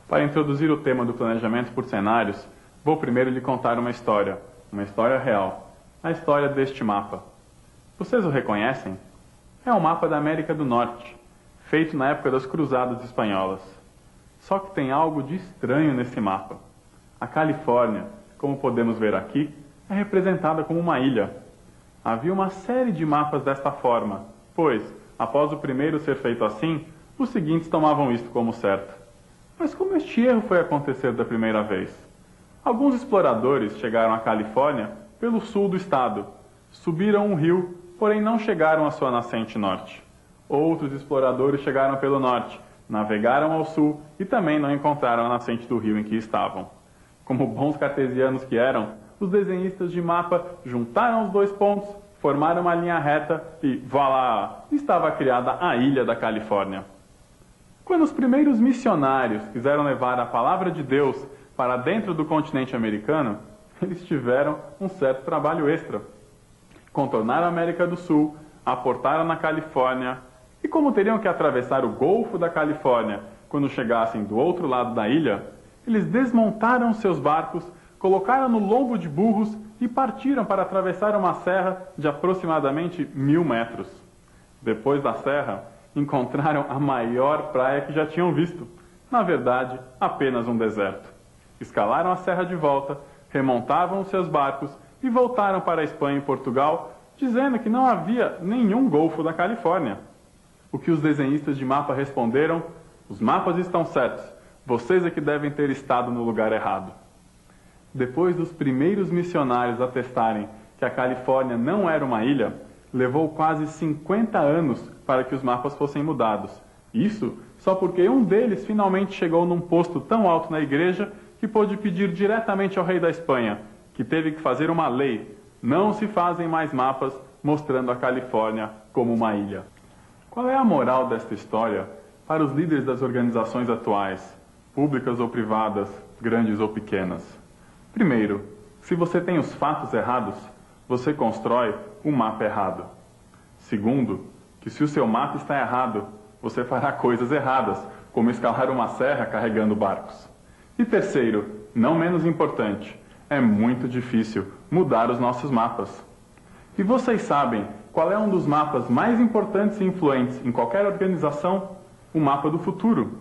Para introduzir o tema do planejamento por cenários, vou primeiro lhe contar uma história real, a história deste mapa. Vocês o reconhecem? É um mapa da América do Norte, feito na época das Cruzadas Espanholas. Só que tem algo de estranho nesse mapa. A Califórnia, como podemos ver aqui, é representada como uma ilha. Havia uma série de mapas desta forma, pois, após o primeiro ser feito assim, os seguintes tomavam isto como certo. Mas como este erro foi acontecer da primeira vez? Alguns exploradores chegaram à Califórnia pelo sul do estado, subiram um rio, porém não chegaram à sua nascente norte. Outros exploradores chegaram pelo norte, navegaram ao sul e também não encontraram a nascente do rio em que estavam. Como bons cartesianos que eram, os desenhistas de mapa juntaram os dois pontos, formaram uma linha reta e, voilá, estava criada a ilha da Califórnia. Quando os primeiros missionários quiseram levar a palavra de Deus para dentro do continente americano, eles tiveram um certo trabalho extra. Contornaram a América do Sul, aportaram na Califórnia, e como teriam que atravessar o Golfo da Califórnia quando chegassem do outro lado da ilha, eles desmontaram seus barcos, colocaram no lombo de burros e partiram para atravessar uma serra de aproximadamente 1000 metros. Depois da serra, encontraram a maior praia que já tinham visto. Na verdade, apenas um deserto. Escalaram a serra de volta, remontavam os seus barcos e voltaram para a Espanha e Portugal, dizendo que não havia nenhum Golfo da Califórnia. O que os desenhistas de mapa responderam? Os mapas estão certos. Vocês é que devem ter estado no lugar errado. Depois dos primeiros missionários atestarem que a Califórnia não era uma ilha, levou quase 50 anos para que os mapas fossem mudados. Isso só porque um deles finalmente chegou num posto tão alto na igreja que pôde pedir diretamente ao rei da Espanha, que teve que fazer uma lei. Não se fazem mais mapas mostrando a Califórnia como uma ilha. Qual é a moral desta história para os líderes das organizações atuais, públicas ou privadas, grandes ou pequenas? Primeiro, se você tem os fatos errados, você constrói um mapa errado. Segundo, que se o seu mapa está errado, você fará coisas erradas, como escalar uma serra carregando barcos. E terceiro, não menos importante, é muito difícil mudar os nossos mapas. E vocês sabem qual é um dos mapas mais importantes e influentes em qualquer organização? O mapa do futuro.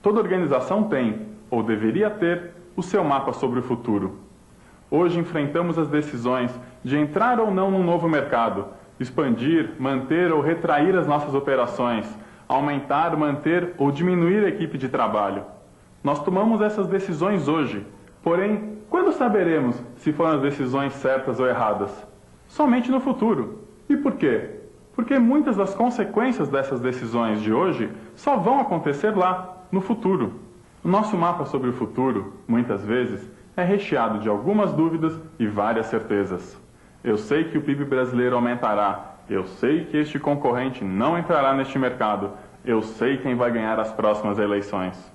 Toda organização tem, ou deveria ter, o seu mapa sobre o futuro. Hoje enfrentamos as decisões de entrar ou não num novo mercado, expandir, manter ou retrair as nossas operações, aumentar, manter ou diminuir a equipe de trabalho. Nós tomamos essas decisões hoje, porém, quando saberemos se foram as decisões certas ou erradas? Somente no futuro. E por quê? Porque muitas das consequências dessas decisões de hoje só vão acontecer lá, no futuro. O nosso mapa sobre o futuro, muitas vezes, é recheado de algumas dúvidas e várias certezas. Eu sei que o PIB brasileiro aumentará. Eu sei que este concorrente não entrará neste mercado. Eu sei quem vai ganhar as próximas eleições.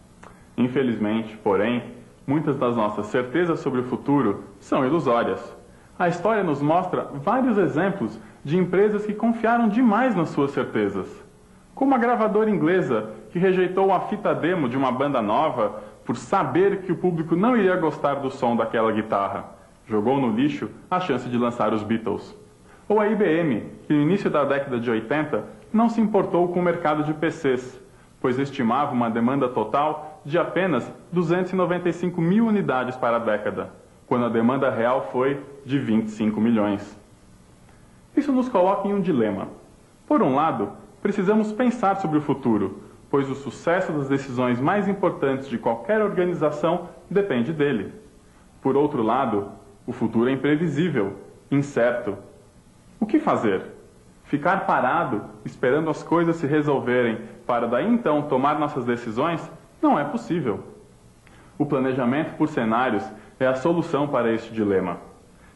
Infelizmente, porém, muitas das nossas certezas sobre o futuro são ilusórias. A história nos mostra vários exemplos de empresas que confiaram demais nas suas certezas. Como a gravadora inglesa, que rejeitou a fita demo de uma banda nova por saber que o público não iria gostar do som daquela guitarra. Jogou no lixo a chance de lançar os Beatles. Ou a IBM, que no início da década de 80 não se importou com o mercado de PCs, pois estimava uma demanda total de apenas 295 mil unidades para a década, quando a demanda real foi de 25 milhões. Isso nos coloca em um dilema. Por um lado, precisamos pensar sobre o futuro, pois o sucesso das decisões mais importantes de qualquer organização depende dele. Por outro lado, o futuro é imprevisível, incerto. O que fazer? Ficar parado, esperando as coisas se resolverem, para daí então tomar nossas decisões? Não é possível. O planejamento por cenários é a solução para este dilema.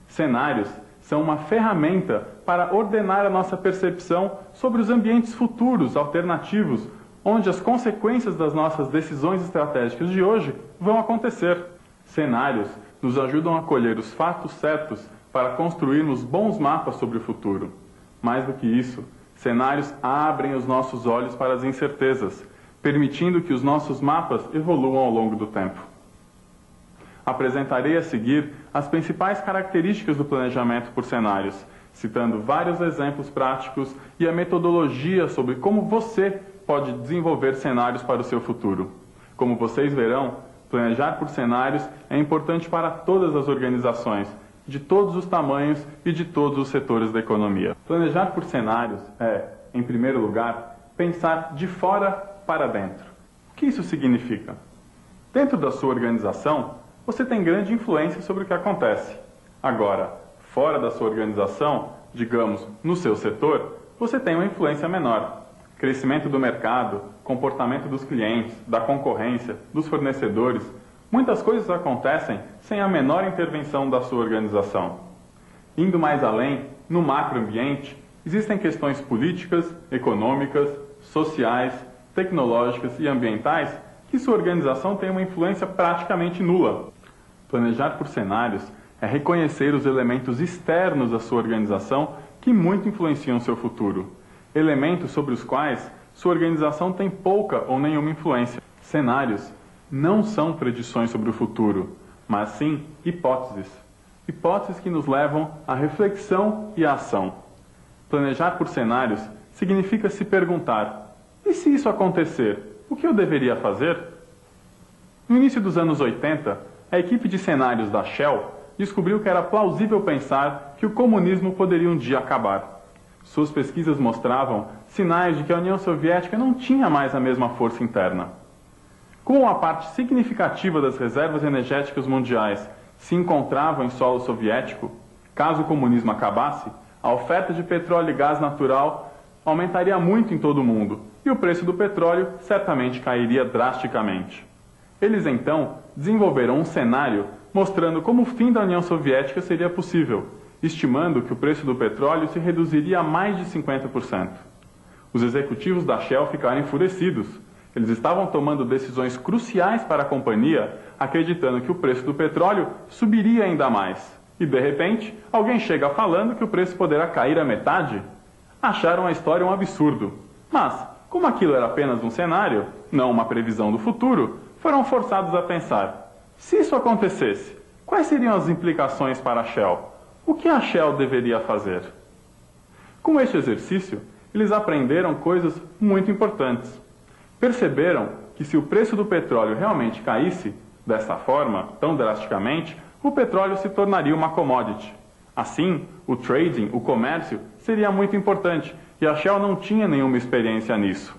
Cenários são uma ferramenta para ordenar a nossa percepção sobre os ambientes futuros, alternativos, onde as consequências das nossas decisões estratégicas de hoje vão acontecer. Cenários nos ajudam a colher os fatos certos para construirmos bons mapas sobre o futuro. Mais do que isso, cenários abrem os nossos olhos para as incertezas, permitindo que os nossos mapas evoluam ao longo do tempo. Apresentarei a seguir as principais características do planejamento por cenários, citando vários exemplos práticos e a metodologia sobre como você pode desenvolver cenários para o seu futuro. Como vocês verão, planejar por cenários é importante para todas as organizações, de todos os tamanhos e de todos os setores da economia. Planejar por cenários é, em primeiro lugar, pensar de fora para dentro. O que isso significa? Dentro da sua organização, você tem grande influência sobre o que acontece. Agora, fora da sua organização, digamos, no seu setor, você tem uma influência menor. Crescimento do mercado, comportamento dos clientes, da concorrência, dos fornecedores, muitas coisas acontecem sem a menor intervenção da sua organização. Indo mais além, no macroambiente, existem questões políticas, econômicas, sociais, tecnológicas e ambientais que sua organização tem uma influência praticamente nula. Planejar por cenários é reconhecer os elementos externos da sua organização que muito influenciam seu futuro. Elementos sobre os quais sua organização tem pouca ou nenhuma influência. Cenários não são predições sobre o futuro, mas sim hipóteses. Hipóteses que nos levam à reflexão e à ação. Planejar por cenários significa se perguntar: e se isso acontecer, o que eu deveria fazer? No início dos anos 80, a equipe de cenários da Shell descobriu que era plausível pensar que o comunismo poderia um dia acabar. Suas pesquisas mostravam sinais de que a União Soviética não tinha mais a mesma força interna. Como uma parte significativa das reservas energéticas mundiais se encontravam em solo soviético, caso o comunismo acabasse, a oferta de petróleo e gás natural aumentaria muito em todo o mundo e o preço do petróleo certamente cairia drasticamente. Eles então desenvolveram um cenário mostrando como o fim da União Soviética seria possível, estimando que o preço do petróleo se reduziria a mais de 50%. Os executivos da Shell ficaram enfurecidos. Eles estavam tomando decisões cruciais para a companhia, acreditando que o preço do petróleo subiria ainda mais. E, de repente, alguém chega falando que o preço poderá cair à metade? Acharam a história um absurdo. Mas, como aquilo era apenas um cenário, não uma previsão do futuro, foram forçados a pensar: se isso acontecesse, quais seriam as implicações para a Shell? O que a Shell deveria fazer? Com este exercício, eles aprenderam coisas muito importantes. Perceberam que se o preço do petróleo realmente caísse dessa forma, tão drasticamente, o petróleo se tornaria uma commodity. Assim, o trading, o comércio, seria muito importante e a Shell não tinha nenhuma experiência nisso.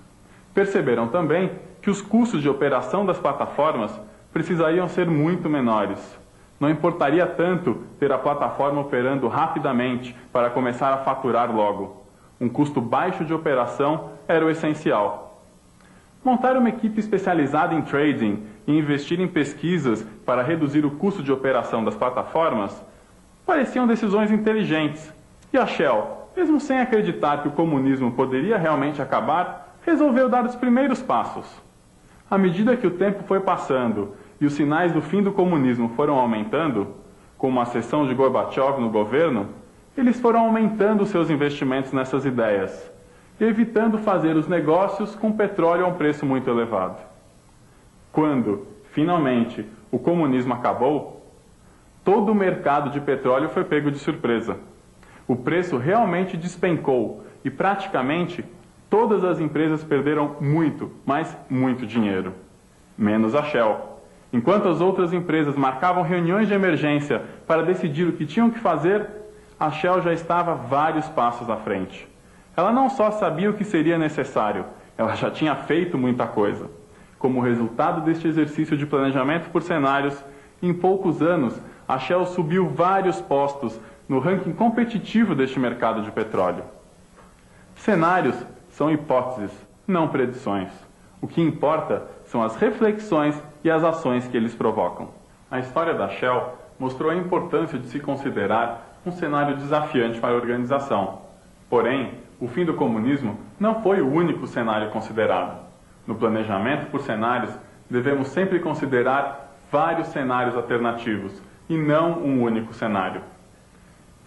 Perceberam também que os custos de operação das plataformas precisariam ser muito menores. Não importaria tanto ter a plataforma operando rapidamente para começar a faturar logo. Um custo baixo de operação era o essencial. Montar uma equipe especializada em trading e investir em pesquisas para reduzir o custo de operação das plataformas pareciam decisões inteligentes. E a Shell, mesmo sem acreditar que o comunismo poderia realmente acabar, resolveu dar os primeiros passos. À medida que o tempo foi passando e os sinais do fim do comunismo foram aumentando, como a ascensão de Gorbachev no governo, eles foram aumentando seus investimentos nessas ideias, evitando fazer os negócios com petróleo a um preço muito elevado. Quando, finalmente, o comunismo acabou, todo o mercado de petróleo foi pego de surpresa. O preço realmente despencou e praticamente todas as empresas perderam muito, mas muito dinheiro. Menos a Shell. Enquanto as outras empresas marcavam reuniões de emergência para decidir o que tinham que fazer, a Shell já estava vários passos à frente. Ela não só sabia o que seria necessário, ela já tinha feito muita coisa. Como resultado deste exercício de planejamento por cenários, em poucos anos, a Shell subiu vários postos no ranking competitivo deste mercado de petróleo. Cenários são hipóteses, não predições. O que importa são as reflexões e as ações que eles provocam. A história da Shell mostrou a importância de se considerar um cenário desafiante para a organização. Porém, o fim do comunismo não foi o único cenário considerado. No planejamento por cenários, devemos sempre considerar vários cenários alternativos e não um único cenário.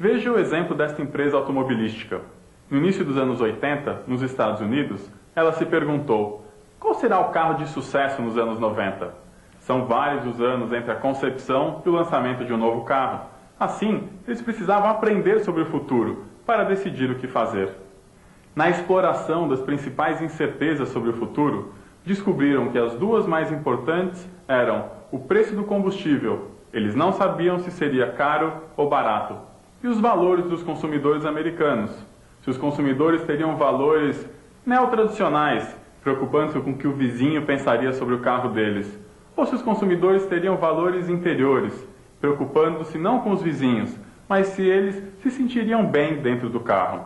Veja o exemplo desta empresa automobilística. No início dos anos 80, nos Estados Unidos, ela se perguntou: Qual será o carro de sucesso nos anos 90? São vários os anos entre a concepção e o lançamento de um novo carro. Assim, eles precisavam aprender sobre o futuro para decidir o que fazer. Na exploração das principais incertezas sobre o futuro, descobriram que as duas mais importantes eram o preço do combustível, eles não sabiam se seria caro ou barato, e os valores dos consumidores americanos, se os consumidores teriam valores neotradicionais, preocupando-se com o que o vizinho pensaria sobre o carro deles, ou se os consumidores teriam valores interiores, preocupando-se não com os vizinhos, mas se eles se sentiriam bem dentro do carro.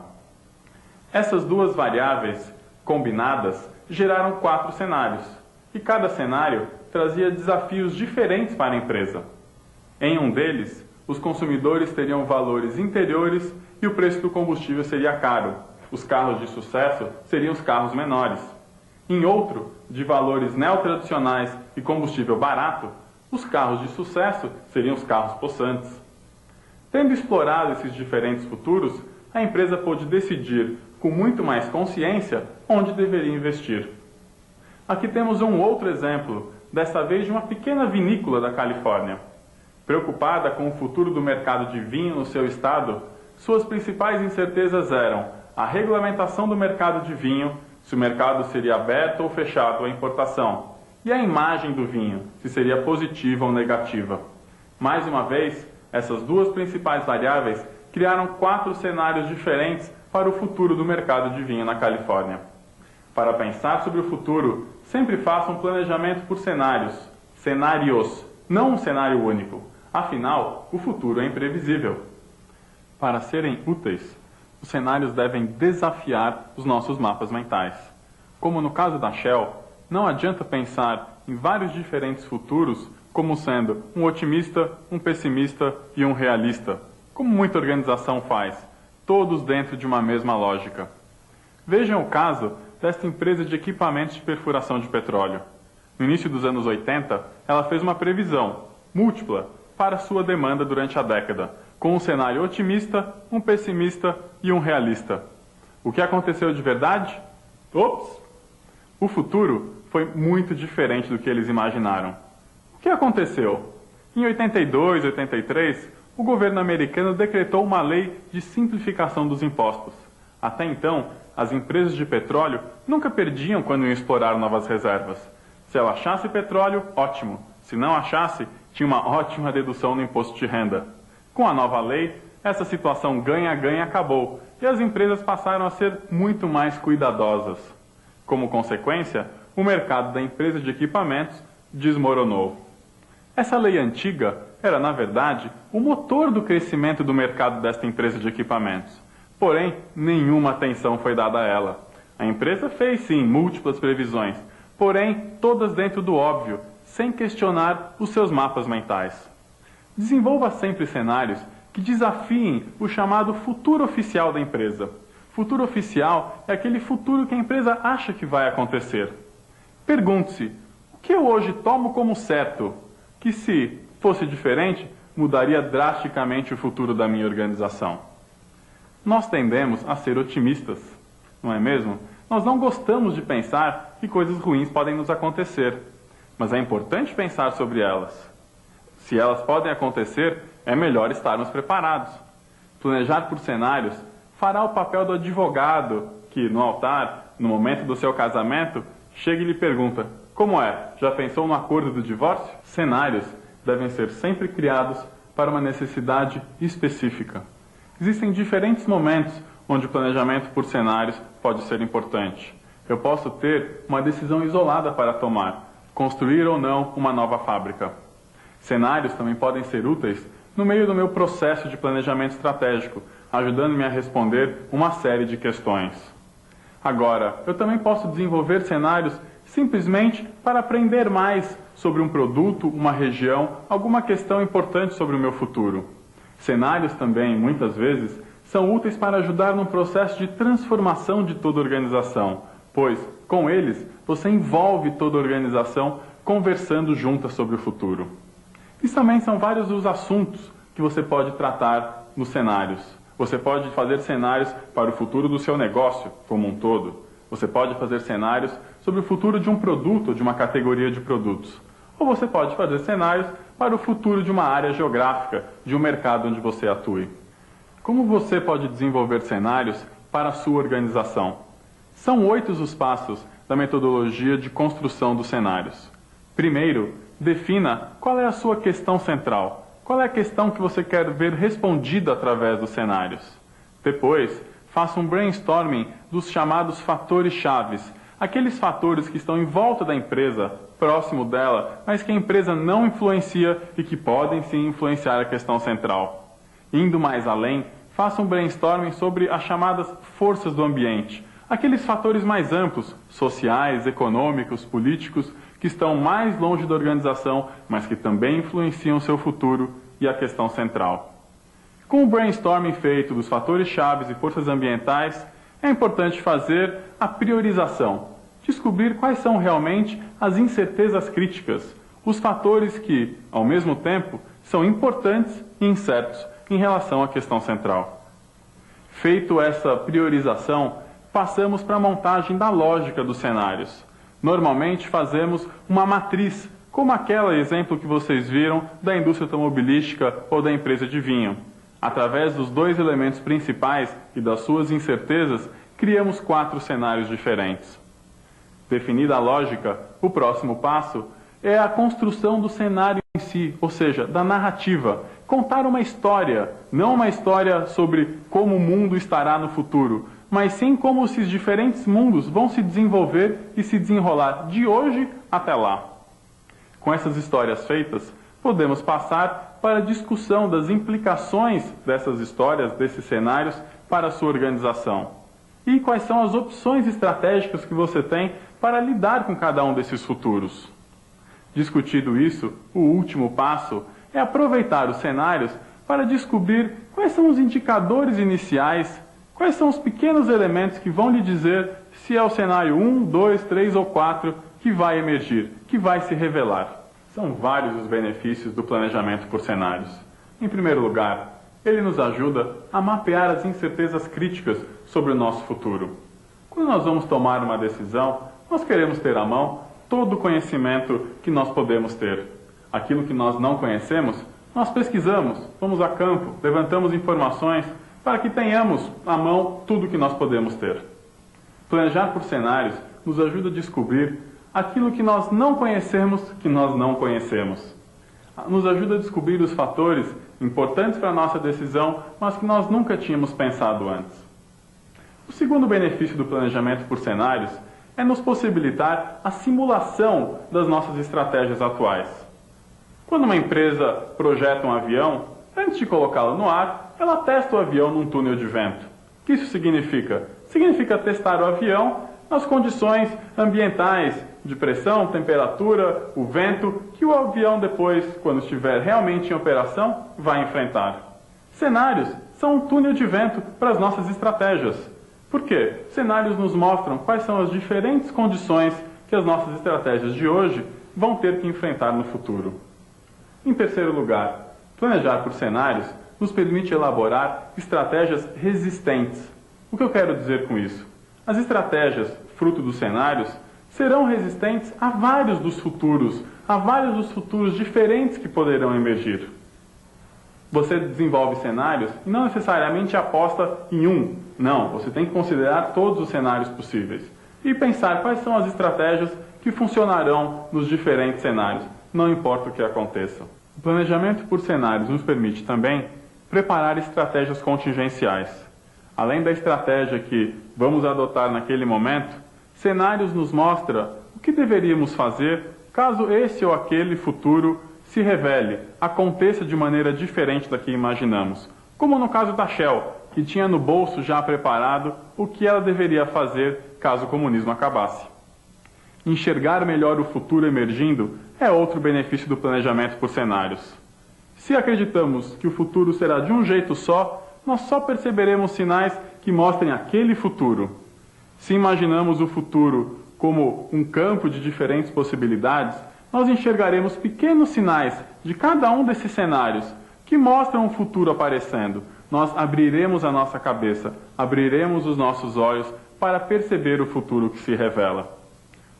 Essas duas variáveis, combinadas, geraram 4 cenários, e cada cenário trazia desafios diferentes para a empresa. Em um deles, os consumidores teriam valores interiores e o preço do combustível seria caro. Os carros de sucesso seriam os carros menores. Em outro, de valores neotradicionais e combustível barato, os carros de sucesso seriam os carros possantes. Tendo explorado esses diferentes futuros, a empresa pôde decidir, com muito mais consciência, onde deveria investir. Aqui temos um outro exemplo, desta vez de uma pequena vinícola da Califórnia. Preocupada com o futuro do mercado de vinho no seu estado, suas principais incertezas eram a regulamentação do mercado de vinho, se o mercado seria aberto ou fechado à importação, e a imagem do vinho, se seria positiva ou negativa. Mais uma vez, essas duas principais variáveis criaram 4 cenários diferentes para o futuro do mercado de vinho na Califórnia. Para pensar sobre o futuro, sempre faça um planejamento por cenários, não um cenário único. Afinal, o futuro é imprevisível. Para serem úteis, os cenários devem desafiar os nossos mapas mentais. Como no caso da Shell, não adianta pensar em vários diferentes futuros como sendo um otimista, um pessimista e um realista, como muita organização faz, todos dentro de uma mesma lógica. Vejam o caso desta empresa de equipamentos de perfuração de petróleo. No início dos anos 80, ela fez uma previsão múltipla para sua demanda durante a década, com um cenário otimista, um pessimista e um realista. O que aconteceu de verdade? O futuro foi muito diferente do que eles imaginaram. O que aconteceu? Em 82, 83, o governo americano decretou uma lei de simplificação dos impostos. Até então, as empresas de petróleo nunca perdiam quando iam explorar novas reservas. Se ela achasse petróleo, ótimo. Se não achasse, tinha uma ótima dedução no imposto de renda. Com a nova lei, essa situação ganha-ganha acabou e as empresas passaram a ser muito mais cuidadosas. Como consequência, o mercado da empresa de equipamentos desmoronou. Essa lei antiga era, na verdade, o motor do crescimento do mercado desta empresa de equipamentos. Porém, nenhuma atenção foi dada a ela. A empresa fez, sim, múltiplas previsões, porém, todas dentro do óbvio, sem questionar os seus mapas mentais. Desenvolva sempre cenários que desafiem o chamado futuro oficial da empresa. Futuro oficial é aquele futuro que a empresa acha que vai acontecer. Pergunte-se, o que eu hoje tomo como certo, que se fosse diferente, mudaria drasticamente o futuro da minha organização? Nós tendemos a ser otimistas, não é mesmo? Nós não gostamos de pensar que coisas ruins podem nos acontecer, mas é importante pensar sobre elas. Se elas podem acontecer, é melhor estarmos preparados. Planejar por cenários fará o papel do advogado que, no altar, no momento do seu casamento, chega e lhe pergunta: como é? Já pensou no acordo do divórcio? Cenários devem ser sempre criados para uma necessidade específica. Existem diferentes momentos onde o planejamento por cenários pode ser importante. Eu posso ter uma decisão isolada para tomar, construir ou não uma nova fábrica. Cenários também podem ser úteis no meio do meu processo de planejamento estratégico, ajudando-me a responder uma série de questões. Agora, eu também posso desenvolver cenários simplesmente para aprender mais sobre um produto, uma região, alguma questão importante sobre o meu futuro. Cenários também, muitas vezes, são úteis para ajudar no processo de transformação de toda a organização, pois, com eles, você envolve toda a organização conversando juntas sobre o futuro. E também são vários os assuntos que você pode tratar nos cenários. Você pode fazer cenários para o futuro do seu negócio como um todo, Você pode fazer cenários sobre o futuro de um produto ou de uma categoria de produtos. Ou você pode fazer cenários para o futuro de uma área geográfica, de um mercado onde você atue. Como você pode desenvolver cenários para a sua organização? São 8 os passos da metodologia de construção dos cenários. Primeiro, defina qual é a sua questão central. Qual é a questão que você quer ver respondida através dos cenários? Depois, faça um brainstorming dos chamados fatores chaves, aqueles fatores que estão em volta da empresa, próximo dela, mas que a empresa não influencia e que podem sim influenciar a questão central. Indo mais além, faça um brainstorming sobre as chamadas forças do ambiente, aqueles fatores mais amplos, sociais, econômicos, políticos, que estão mais longe da organização, mas que também influenciam o seu futuro e a questão central. Com o brainstorming feito dos fatores chaves e forças ambientais, é importante fazer a priorização, descobrir quais são realmente as incertezas críticas, os fatores que, ao mesmo tempo, são importantes e incertos em relação à questão central. Feito essa priorização, passamos para a montagem da lógica dos cenários. Normalmente fazemos uma matriz, como aquele exemplo que vocês viram da indústria automobilística ou da empresa de vinho. Através dos 2 elementos principais e das suas incertezas, criamos 4 cenários diferentes. Definida a lógica, o próximo passo é a construção do cenário em si, ou seja, da narrativa. Contar uma história, não uma história sobre como o mundo estará no futuro, mas sim como esses diferentes mundos vão se desenvolver e se desenrolar de hoje até lá. Com essas histórias feitas, podemos passar para a discussão das implicações dessas histórias, desses cenários, para a sua organização. E quais são as opções estratégicas que você tem para lidar com cada um desses futuros. Discutido isso, o último passo é aproveitar os cenários para descobrir quais são os indicadores iniciais, quais são os pequenos elementos que vão lhe dizer se é o cenário 1, 2, 3 ou 4 que vai emergir, que vai se revelar. São vários os benefícios do planejamento por cenários. Em primeiro lugar, ele nos ajuda a mapear as incertezas críticas sobre o nosso futuro. Quando nós vamos tomar uma decisão, nós queremos ter à mão todo o conhecimento que nós podemos ter. Aquilo que nós não conhecemos, nós pesquisamos, vamos a campo, levantamos informações para que tenhamos à mão tudo o que nós podemos ter. Planejar por cenários nos ajuda a descobrir aquilo que nós não conhecemos, que nós não conhecemos. Nos ajuda a descobrir os fatores importantes para a nossa decisão, mas que nós nunca tínhamos pensado antes. O segundo benefício do planejamento por cenários é nos possibilitar a simulação das nossas estratégias atuais. Quando uma empresa projeta um avião, antes de colocá-lo no ar, ela testa o avião num túnel de vento. O que isso significa? Significa testar o avião nas condições ambientais, de pressão, temperatura, o vento, que o avião depois, quando estiver realmente em operação, vai enfrentar. Cenários são um túnel de vento para as nossas estratégias. Por quê? Cenários nos mostram quais são as diferentes condições que as nossas estratégias de hoje vão ter que enfrentar no futuro. Em terceiro lugar, planejar por cenários nos permite elaborar estratégias resistentes. O que eu quero dizer com isso? As estratégias, fruto dos cenários, serão resistentes a vários dos futuros diferentes que poderão emergir. Você desenvolve cenários e não necessariamente aposta em um. Não, você tem que considerar todos os cenários possíveis e pensar quais são as estratégias que funcionarão nos diferentes cenários, não importa o que aconteça. O planejamento por cenários nos permite também preparar estratégias contingenciais. Além da estratégia que vamos adotar naquele momento, cenários nos mostra o que deveríamos fazer caso esse ou aquele futuro se revele, aconteça de maneira diferente da que imaginamos. Como no caso da Shell, que tinha no bolso já preparado o que ela deveria fazer caso o comunismo acabasse. Enxergar melhor o futuro emergindo é outro benefício do planejamento por cenários. Se acreditamos que o futuro será de um jeito só, nós só perceberemos sinais que mostrem aquele futuro. Se imaginamos o futuro como um campo de diferentes possibilidades, nós enxergaremos pequenos sinais de cada um desses cenários que mostram o futuro aparecendo. Nós abriremos a nossa cabeça, abriremos os nossos olhos para perceber o futuro que se revela.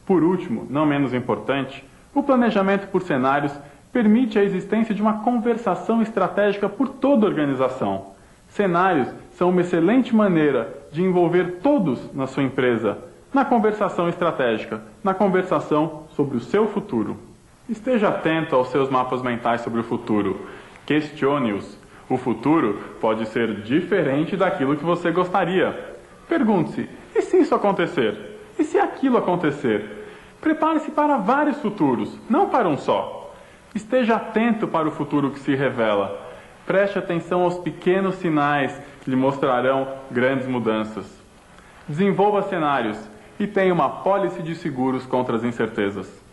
Por último, não menos importante, o planejamento por cenários permite a existência de uma conversação estratégica por toda a organização. Cenários são uma excelente maneira de envolver todos na sua empresa, na conversação estratégica, na conversação sobre o seu futuro. Esteja atento aos seus mapas mentais sobre o futuro. Questione-os. O futuro pode ser diferente daquilo que você gostaria. Pergunte-se, e se isso acontecer? E se aquilo acontecer? Prepare-se para vários futuros, não para um só. Esteja atento para o futuro que se revela. Preste atenção aos pequenos sinais que lhe mostrarão grandes mudanças. Desenvolva cenários e tenha uma pólice de seguros contra as incertezas.